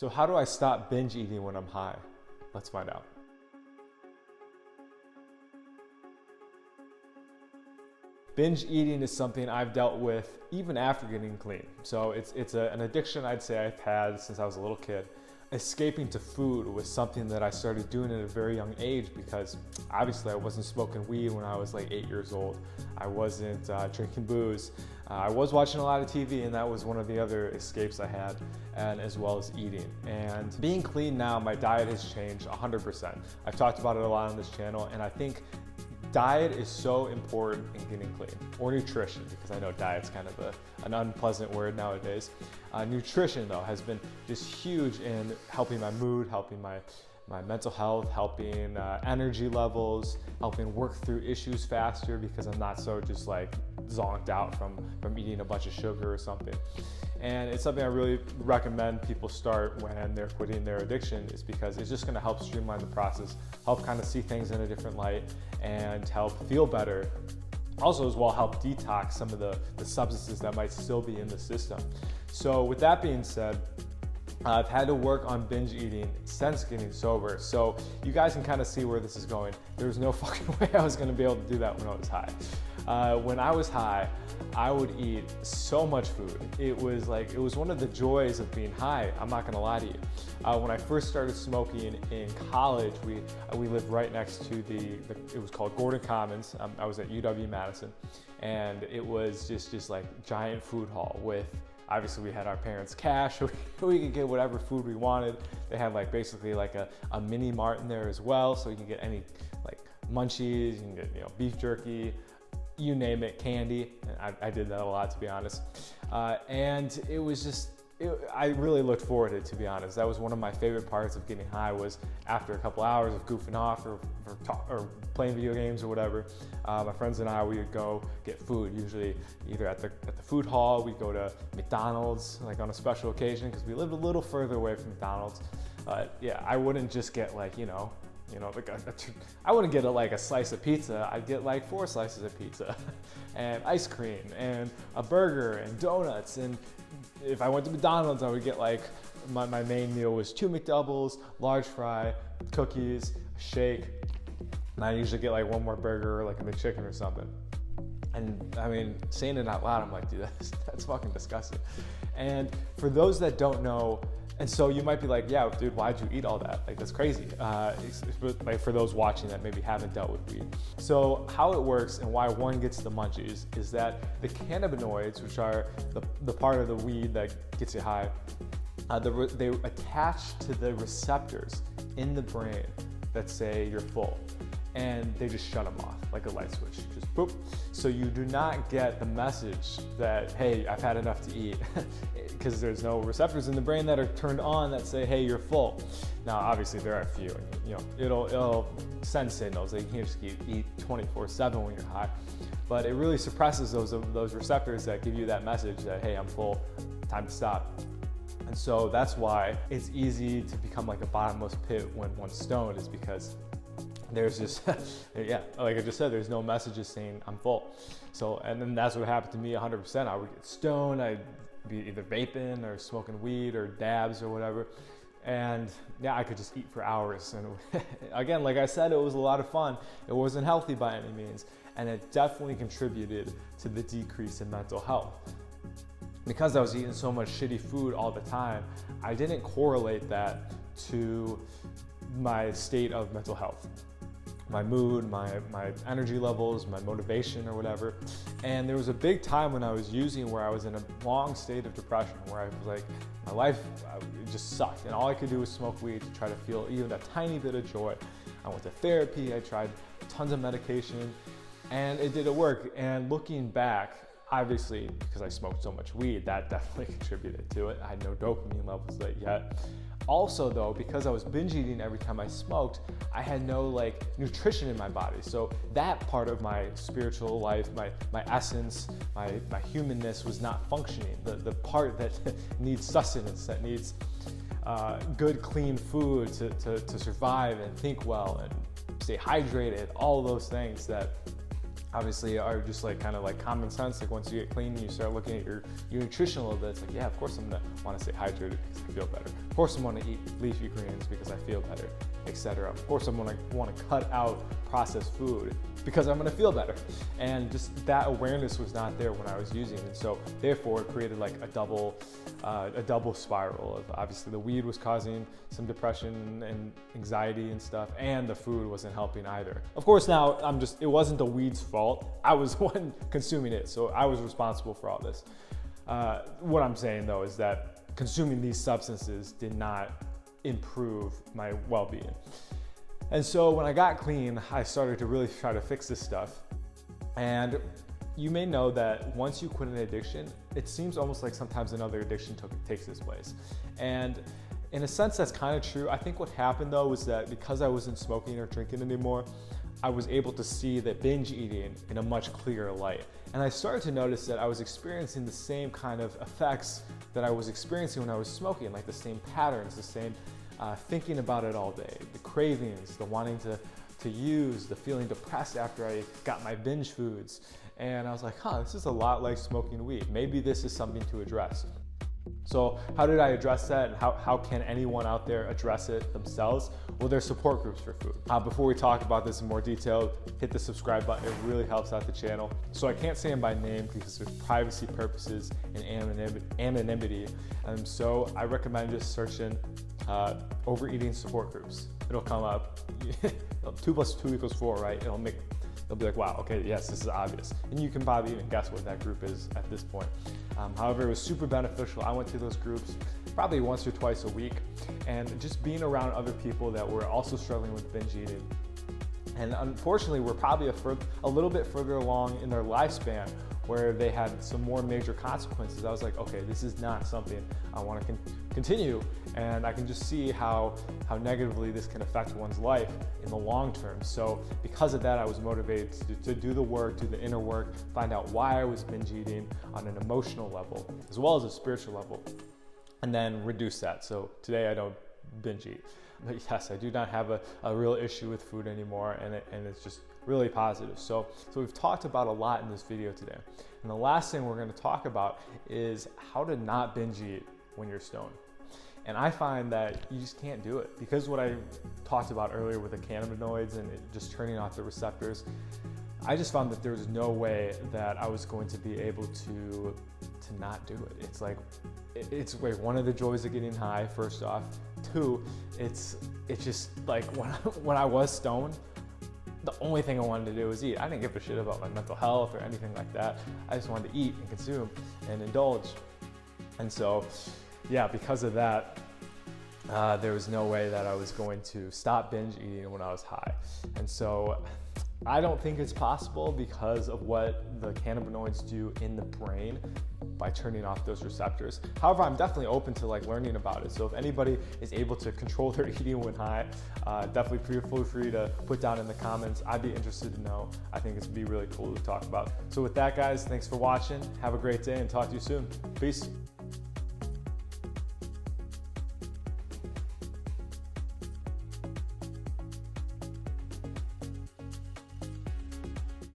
So how do I stop binge eating when I'm high? Let's find out. Binge eating is something I've dealt with even after getting clean. So it's an addiction I'd say I've had since I was a little kid. Escaping to food was something that I started doing at a very young age because obviously I wasn't smoking weed when I was like 8 years old. I wasn't drinking booze. I was watching a lot of TV, and that was one of the other escapes I had, and as well as eating. And being clean now, my diet has changed 100%. I've talked about it a lot on this channel, and I think diet is so important in getting clean, or nutrition, because I know diet's kind of an unpleasant word nowadays. Nutrition though has been just huge in helping my mood, helping my mental health, helping energy levels, helping work through issues faster because I'm not so just like zonked out from eating a bunch of sugar or something. And it's something I really recommend people start when they're quitting their addiction, is because it's just gonna help streamline the process, help kind of see things in a different light, and help feel better. Also as well help detox some of the substances that might still be in the system. So with that being said, I've had to work on binge eating since getting sober. So you guys can kind of see where this is going. There's no fucking way I was gonna be able to do that when I was high. When I was high, I would eat so much food. It was one of the joys of being high. I'm not gonna lie to you. When I first started smoking in college, we lived right next to it was called Gordon Commons. I was at UW-Madison, and it was just like giant food hall with, obviously we had our parents' cash, so we could get whatever food we wanted. They had like basically like a mini mart in there as well, so you can get any like munchies, you can get beef jerky, you name it, candy. And I did that a lot, to be honest. And it was just, I really looked forward to it, to be honest. That was one of my favorite parts of getting high, was after a couple hours of goofing off or playing video games or whatever, my friends and I, we would go get food, usually either at the food hall. We'd go to McDonald's like on a special occasion because we lived a little further away from McDonald's. Yeah, I wouldn't just get like, I wouldn't get like a slice of pizza. I'd get like 4 slices of pizza and ice cream and a burger and donuts. And if I went to McDonald's, I would get like, my main meal was 2 McDoubles, large fry, cookies, a shake. And I usually get like 1 more burger, like a McChicken or something. And I mean, saying it out loud, I'm like, dude, that's fucking disgusting. And for those that don't know, and so you might be like, yeah, dude, why'd you eat all that? Like, that's crazy. Like for those watching that maybe haven't dealt with weed. So how it works and why one gets the munchies is that the cannabinoids, which are the part of the weed that gets you high, they attach to the receptors in the brain that say you're full, and they just shut them off like a light switch, just boop. So you do not get the message that, hey, I've had enough to eat, because there's no receptors in the brain that are turned on that say, hey, you're full. Now, obviously there are a few, it'll send signals that you can't just eat 24/7 when you're high, but it really suppresses those receptors that give you that message that, hey, I'm full, time to stop. And so that's why it's easy to become like a bottomless pit when one's stoned, is because there's just, yeah, like I just said, there's no messages saying I'm full. So, and then that's what happened to me 100%. I would get stoned, I'd be either vaping or smoking weed or dabs or whatever. And yeah, I could just eat for hours. And again, like I said, it was a lot of fun. It wasn't healthy by any means. And it definitely contributed to the decrease in mental health. Because I was eating so much shitty food all the time, I didn't correlate that to my state of mental health, my mood, my energy levels, my motivation or whatever. And there was a big time when I was using where I was in a long state of depression, where I was like, my life just sucked, and all I could do was smoke weed to try to feel even a tiny bit of joy. I went to therapy, I tried tons of medication, and it didn't work. And looking back, obviously, because I smoked so much weed, that definitely contributed to it. I had no dopamine levels yet. Also though, because I was binge eating every time I smoked, I had no like nutrition in my body. So that part of my spiritual life, my essence, my humanness was not functioning. The part that needs sustenance, that needs good, clean food to survive and think well and stay hydrated, all those things that obviously are just like kind of like common sense. Like once you get clean and you start looking at your nutrition a little bit, it's like, yeah, of course I'm gonna want to stay hydrated because I feel better. Of course I'm gonna eat leafy greens because I feel better, etc. Of course I'm gonna want to cut out processed food because I'm gonna feel better. And just that awareness was not there when I was using it. And so therefore it created like a double spiral of, obviously the weed was causing some depression and anxiety and stuff, and the food wasn't helping either. Of course now it wasn't the weed's fault. I was the one consuming it, so I was responsible for all this. What I'm saying though is that consuming these substances did not improve my well-being. And so when I got clean, I started to really try to fix this stuff. And you may know that once you quit an addiction, it seems almost like sometimes another addiction takes its place. And in a sense, that's kind of true. I think what happened though was that because I wasn't smoking or drinking anymore, I was able to see that binge eating in a much clearer light. And I started to notice that I was experiencing the same kind of effects that I was experiencing when I was smoking, like the same patterns, the same thinking about it all day, the cravings, the wanting to use, the feeling depressed after I got my binge foods. And I was like, this is a lot like smoking weed. Maybe this is something to address. So how did I address that, and how can anyone out there address it themselves? Well, there's support groups for food. Before we talk about this in more detail, hit the subscribe button. It really helps out the channel. So I can't say them by name because there's privacy purposes and anonymity. So I recommend just searching overeating support groups. It'll come up. 2 + 2 = 4, right? They'll be like, wow, okay, yes, this is obvious. And you can probably even guess what that group is at this point. However, it was super beneficial. I went to those groups probably once or twice a week, and just being around other people that were also struggling with binge eating. And unfortunately, we're probably a little bit further along in their lifespan where they had some more major consequences. I was like, okay, this is not something I want to continue. And I can just see how negatively this can affect one's life in the long term. So because of that, I was motivated to do the work, do the inner work, find out why I was binge eating on an emotional level, as well as a spiritual level, and then reduce that. So today I don't binge eat. But yes, I do not have a real issue with food anymore, and it's just really positive. So we've talked about a lot in this video today. And the last thing we're going to talk about is how to not binge eat when you're stoned. And I find that you just can't do it because what I talked about earlier with the cannabinoids and just turning off the receptors, I just found that there was no way that I was going to be able to not do it. It's like, one of the joys of getting high, first off. 2, it's just like when I was stoned, the only thing I wanted to do was eat. I didn't give a shit about my mental health or anything like that. I just wanted to eat and consume and indulge. And so, yeah, because of that, there was no way that I was going to stop binge eating when I was high. And so I don't think it's possible because of what the cannabinoids do in the brain by turning off those receptors. However, I'm definitely open to learning about it. So if anybody is able to control their eating when high, definitely feel free to put down in the comments. I'd be interested to know. I think it's gonna be really cool to talk about. So with that, guys, thanks for watching. Have a great day and talk to you soon. Peace.